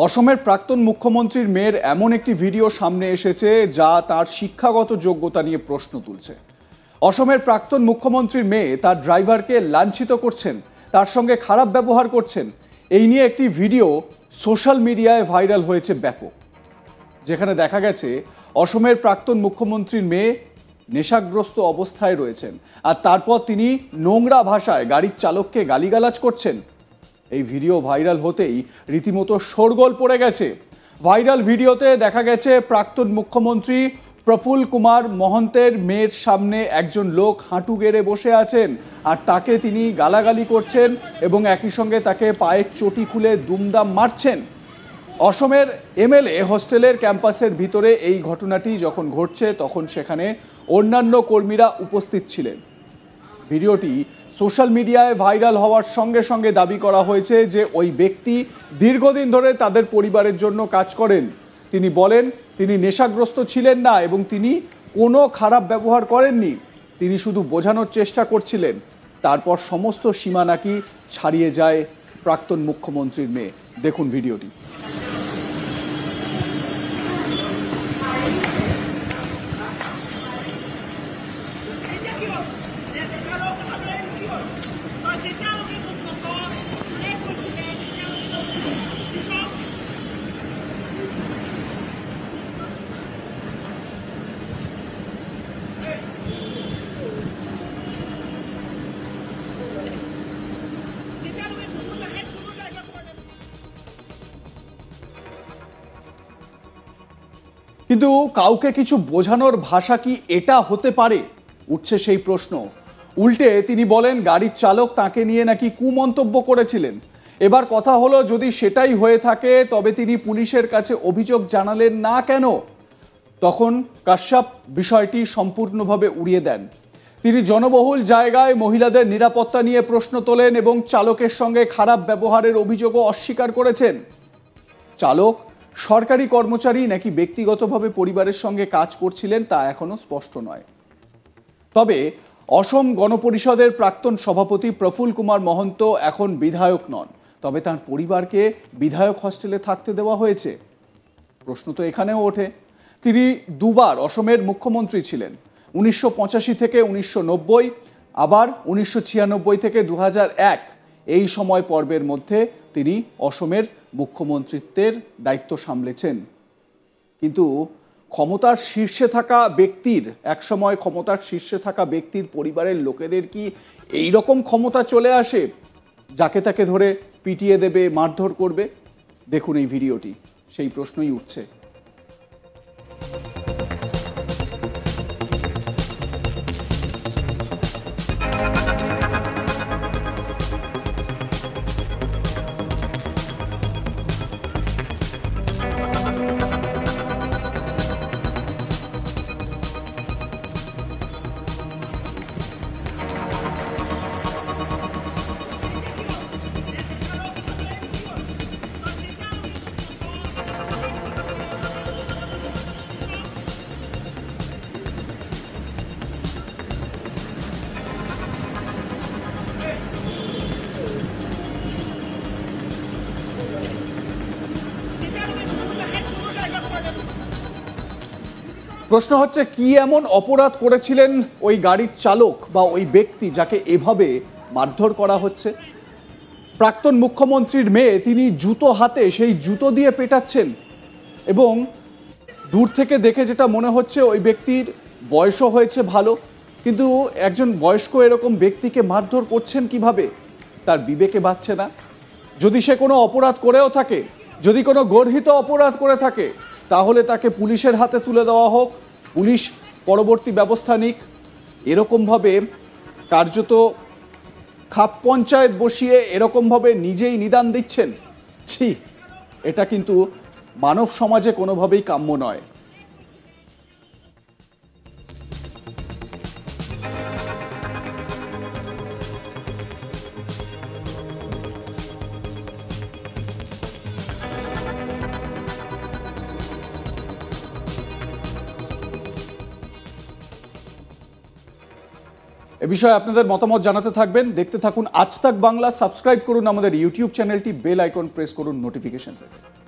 অসমের প্রাক্তন মুখ্যমন্ত্রীর মেয়ের এমন একটি ভিডিও সামনে এসেছে যা তার শিক্ষাগত যোগ্যতা নিয়ে প্রশ্ন তুলছে। অসমের প্রাক্তন মুখ্যমন্ত্রীর মেয়ে তার ড্রাইভারকে লাঞ্ছিত করছেন, তার সঙ্গে খারাপ ব্যবহার করছেন। এই নিয়ে একটি ভিডিও সোশ্যাল মিডিয়ায় ভাইরাল হয়েছে ব্যাপক, যেখানে দেখা গেছে অসমের প্রাক্তন মুখ্যমন্ত্রীর মেয়ে নেশাগ্রস্ত অবস্থায় রয়েছেন, আর তারপর তিনি নোংরা ভাষায় গাড়ির চালককে গালিগালাজ করছেন। এই ভিডিও ভাইরাল হতেই রীতিমতো শোরগোল পড়ে গেছে। ভাইরাল ভিডিওতে দেখা গেছে প্রাক্তন মুখ্যমন্ত্রী প্রফুল্ল কুমার মহন্তের মেয়ের সামনে একজন লোক হাঁটু গেড়ে বসে আছেন, আর তাকে তিনি গালাগালি করছেন এবং একই সঙ্গে তাকে পায়ের চটি খুলে দুমদাম মারছেন। অসমের এমএলএ হোস্টেলের ক্যাম্পাসের ভিতরে এই ঘটনাটি যখন ঘটছে তখন সেখানে অন্যান্য কর্মীরা উপস্থিত ছিলেন। ভিডিওটি সোশ্যাল মিডিয়ায় ভাইরাল হওয়ার সঙ্গে সঙ্গে দাবি করা হয়েছে যে ওই ব্যক্তি দীর্ঘদিন ধরে তাদের পরিবারের জন্য কাজ করেন। তিনি বলেন তিনি নেশাগ্রস্ত ছিলেন না এবং তিনি কোনো খারাপ ব্যবহার করেননি, তিনি শুধু বোঝানোর চেষ্টা করছিলেন। তারপর সমস্ত সীমা নাকি ছাড়িয়ে যায় প্রাক্তন মুখ্যমন্ত্রীর মেয়ে। দেখুন ভিডিওটি। কিন্তু কাউকে কিছু বোঝানোর ভাষা কি এটা হতে পারে, উঠছে সেই প্রশ্ন। উল্টে তিনি বলেন গাড়ির চালক তাকে নিয়ে নাকি কুমন্তব্য করেছিলেন। এবার কথা হলো, যদি সেটাই হয়ে থাকে তবে তিনি পুলিশের কাছে অভিযোগ জানালেন না কেন? তখন কাশ্যপ বিষয়টি সম্পূর্ণভাবে উড়িয়ে দেন। তিনি জনবহুল জায়গায় মহিলাদের নিরাপত্তা নিয়ে প্রশ্ন তোলেন এবং চালকের সঙ্গে খারাপ ব্যবহারের অভিযোগও অস্বীকার করেছেন। চালক সরকারি কর্মচারী নাকি ব্যক্তিগতভাবে পরিবারের সঙ্গে কাজ করছিলেন তা এখনো স্পষ্ট নয়। তবে অসম গণপরিষদের প্রাক্তন সভাপতি প্রফুল্ল কুমার মহন্ত এখন বিধায়ক নন, তবে তার পরিবারকে বিধায়ক হোস্টেলে থাকতে দেওয়া হয়েছে। প্রশ্ন তো এখানেও ওঠে, তিনি দুবার অসমের মুখ্যমন্ত্রী ছিলেন, 1985 থেকে 1990, আবার 1996 থেকে 2001। এই সময় পর্বের মধ্যে তিনি অসমের মুখ্যমন্ত্রিত্বের দায়িত্ব সামলেছেন। কিন্তু ক্ষমতার শীর্ষে থাকা ব্যক্তির, একসময় ক্ষমতার শীর্ষে থাকা ব্যক্তির পরিবারের লোকেদের কি এই রকম ক্ষমতা চলে আসে যাকে তাকে ধরে পিটিয়ে দেবে, মারধর করবে? দেখুন এই ভিডিওটি, সেই প্রশ্নই উঠছে। প্রশ্ন হচ্ছে, কি এমন অপরাধ করেছিলেন ওই গাড়ির চালক বা ওই ব্যক্তি যাকে এভাবে মারধর করা হচ্ছে? প্রাক্তন মুখ্যমন্ত্রীর মেয়ে, তিনি জুতো হাতে সেই জুতো দিয়ে পেটাচ্ছেন এবং দূর থেকে দেখে যেটা মনে হচ্ছে ওই ব্যক্তির বয়সও হয়েছে ভালো, কিন্তু একজন বয়স্ক এরকম ব্যক্তিকে মারধর করছেন কিভাবে? তার বিবেকে বাজছে না? যদি সে কোনো অপরাধ করেও থাকে, যদি কোনো গর্হিত অপরাধ করে থাকে, তাহলে তাকে পুলিশের হাতে তুলে দেওয়া হোক, পুলিশ পরবর্তী ব্যবস্থা নিক। এরকমভাবে কার্যত খাপ পঞ্চায়েত বসিয়ে এরকমভাবে নিজেই নিদান দিচ্ছেন, ছি! এটা কিন্তু মানব সমাজে কোনোভাবেই কাম্য নয়। এ বিষয়ে আপনাদের মতামত জানাতে থাকবেন, দেখতে থাকুন আজ তাক বাংলা। সাবস্ক্রাইব করুন আমাদের ইউটিউব চ্যানেলটি, বেল আইকন প্রেস করুন নোটিফিকেশন পেতে।